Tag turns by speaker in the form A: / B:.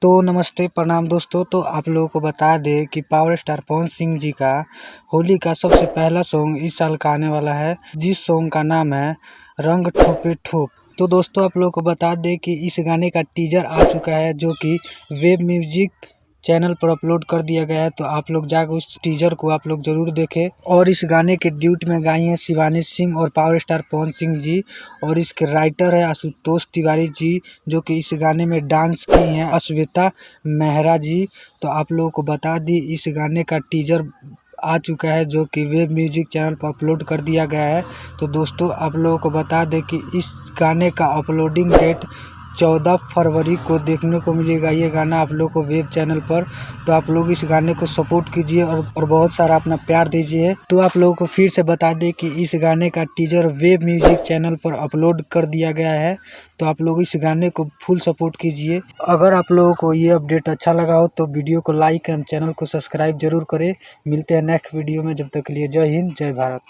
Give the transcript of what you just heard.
A: तो नमस्ते प्रणाम दोस्तों। तो आप लोगों को बता दें कि पावर स्टार पवन सिंह जी का होली का सबसे पहला सॉन्ग इस साल का आने वाला है, जिस सॉन्ग का नाम है रंग ठोपे ठोप। तो दोस्तों आप लोगों को बता दें कि इस गाने का टीजर आ चुका है, जो कि वेब म्यूजिक चैनल पर अपलोड कर दिया गया है। तो आप लोग जाकर उस टीजर को आप लोग जरूर देखें। और इस गाने के ड्यूट में गाई हैं शिवानी सिंह और पावर स्टार पवन सिंह जी, और इसके राइटर है आशुतोष तिवारी जी, जो कि इस गाने में डांस की हैं अश्वेता मेहरा जी। तो आप लोगों को बता दी इस गाने का टीजर आ चुका है, जो कि वेब म्यूजिक चैनल पर अपलोड कर दिया गया है। तो दोस्तों आप लोगों को बता दें कि इस गाने का अपलोडिंग डेट 14 फरवरी को देखने को मिलेगा ये गाना आप लोग को वेब चैनल पर। तो आप लोग इस गाने को सपोर्ट कीजिए और बहुत सारा अपना प्यार दीजिए। तो आप लोगों को फिर से बता दें कि इस गाने का टीजर वेब म्यूजिक चैनल पर अपलोड कर दिया गया है। तो आप लोग इस गाने को फुल सपोर्ट कीजिए। अगर आप लोगों को ये अपडेट अच्छा लगा हो तो वीडियो को लाइक एंड चैनल को सब्सक्राइब जरूर करें। मिलते हैं नेक्स्ट वीडियो में, जब तक के लिए जय हिंद जय भारत।